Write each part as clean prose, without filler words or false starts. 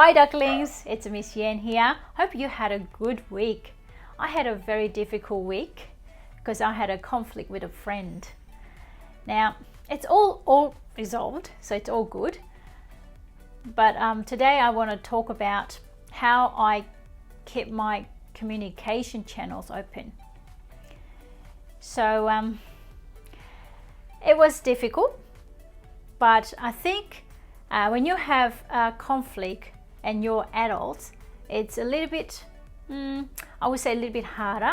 Hi ducklings, it's Miss Yen here. Hope you had a good week. I had a very difficult week because I had a conflict with a friend. Now, it's all resolved, so it's all good. But today I want to talk about how I keep my communication channels open. So it was difficult, but I think when you have a conflict and you're adults, it's a little bit, I would say a little bit harder,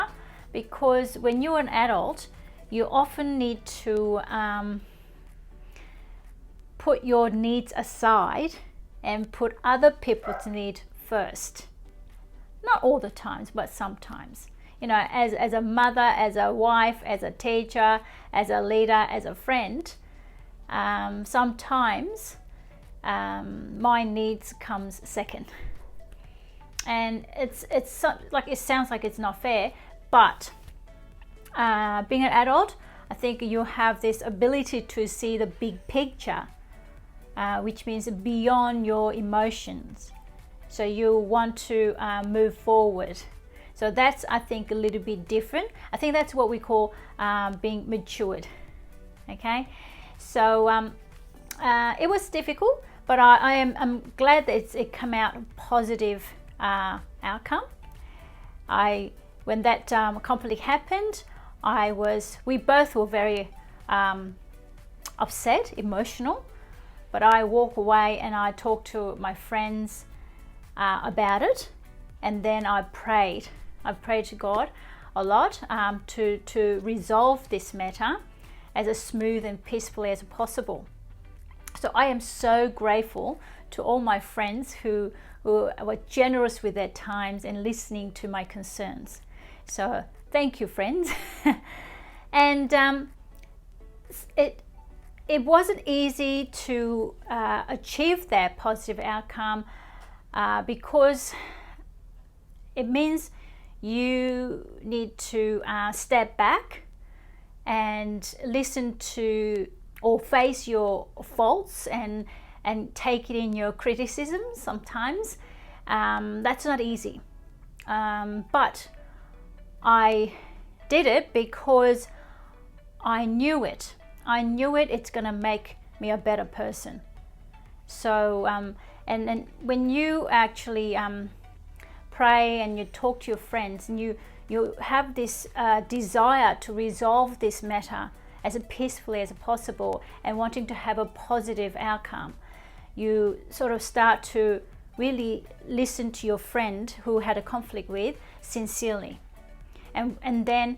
because when you're an adult, you often need to put your needs aside and put other people's needs first. Not all the times, but sometimes. You know, as a mother, as a wife, as a teacher, as a leader, as a friend, sometimes my needs comes second, and it's like, it sounds like it's not fair, but being an adult, I think you have this ability to see the big picture, which means beyond your emotions. So you want to move forward. So that's, I think, a little bit different. I think that's what we call being matured. Okay, so it was difficult, but I'm glad that it came out a positive outcome. When that conflict happened, we both were very upset, emotional, but I walked away and I talked to my friends about it, and then I prayed to God a lot to resolve this matter as smooth and peacefully as possible. So I am so grateful to all my friends who were generous with their times and listening to my concerns. So thank you, friends. And it wasn't easy to achieve that positive outcome because it means you need to step back and listen to or face your faults and take it in your criticism sometimes. That's not easy, but I did it because I knew it's gonna make me a better person. So and when you actually pray and you talk to your friends and you have this desire to resolve this matter as peacefully as possible and wanting to have a positive outcome, you sort of start to really listen to your friend who had a conflict with sincerely. And then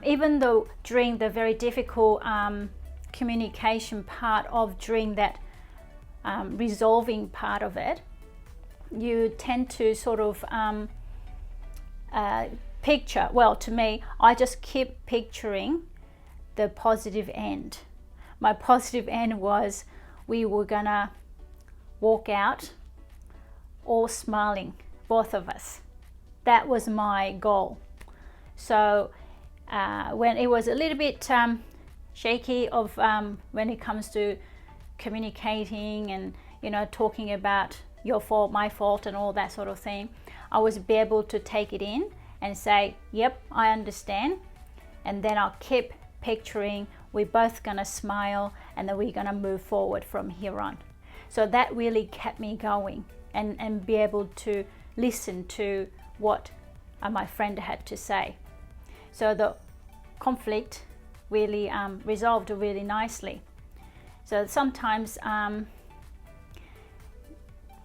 even though during the very difficult communication part of during that resolving part of it, you tend to sort of picture, well, to me, I just keep picturing the positive end. My positive end was we were gonna walk out all smiling, both of us. That was my goal. So when it was a little bit shaky of when it comes to communicating and, you know, talking about your fault, my fault, and all that sort of thing, I was be able to take it in and say, yep, I understand. And then I'll keep picturing we're both gonna smile and then we're gonna move forward from here on. So that really kept me going and be able to listen to what my friend had to say. So the conflict really resolved really nicely. So sometimes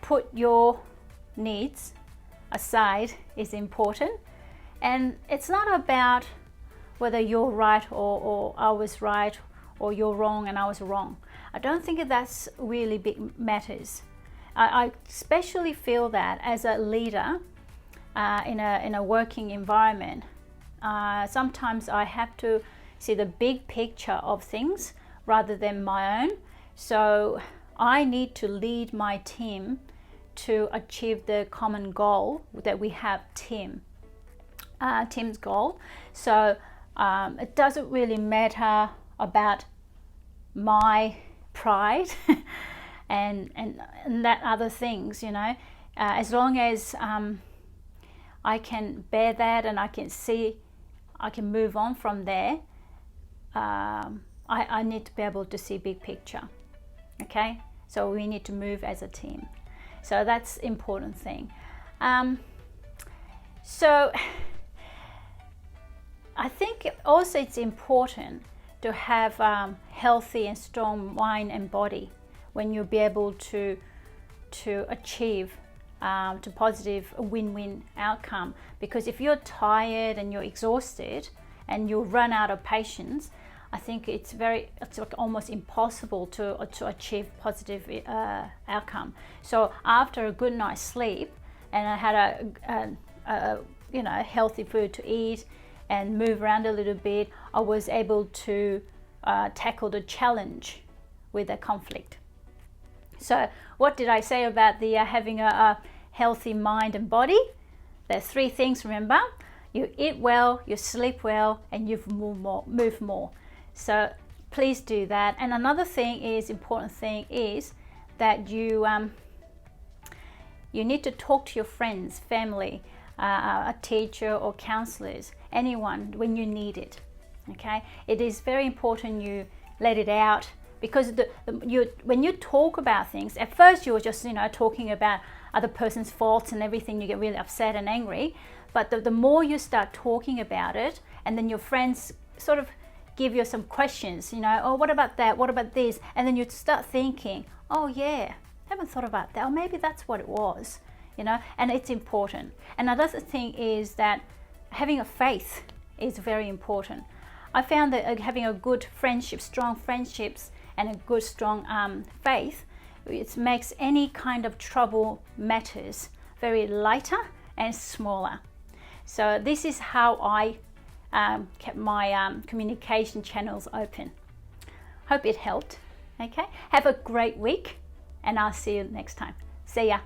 put your needs aside is important, and it's not about whether you're right or I was right, or you're wrong and I was wrong. I don't think that's really big matters. I especially feel that as a leader in a working environment, sometimes I have to see the big picture of things rather than my own. So I need to lead my team to achieve the common goal that we have, team's goal. So it doesn't really matter about my pride and that other things, you know. as long as I can bear that and I can see, I can move on from there, I need to be able to see big picture. Okay, so we need to move as a team. So that's important thing. So I think also it's important to have healthy and strong mind and body when you'll be able to achieve to positive win-win outcome. Because if you're tired and you're exhausted and you run out of patience, I think it's like almost impossible to achieve positive outcome. So after a good night's sleep, and I had a healthy food to eat and move around a little bit, I was able to tackle the challenge with a conflict. So what did I say about the having a healthy mind and body? There's 3 things, remember. You eat well, you sleep well, and you move more. So please do that. And another thing is, important thing is that you need to talk to your friends, family, a teacher or counselors, anyone when you need it. Okay, it is very important you let it out, because when you talk about things, at first you were just talking about other person's faults and everything, you get really upset and angry. But the more you start talking about it, and then your friends sort of give you some questions, oh, what about that? What about this? And then you start thinking, oh yeah, haven't thought about that. Or maybe that's what it was, and it's important. And another thing is that having a faith is very important. I found that having a good friendship, strong friendships, and a good, strong faith, it makes any kind of trouble matters very lighter and smaller. So this is how I kept my communication channels open. Hope it helped. Okay, have a great week, and I'll see you next time. See ya.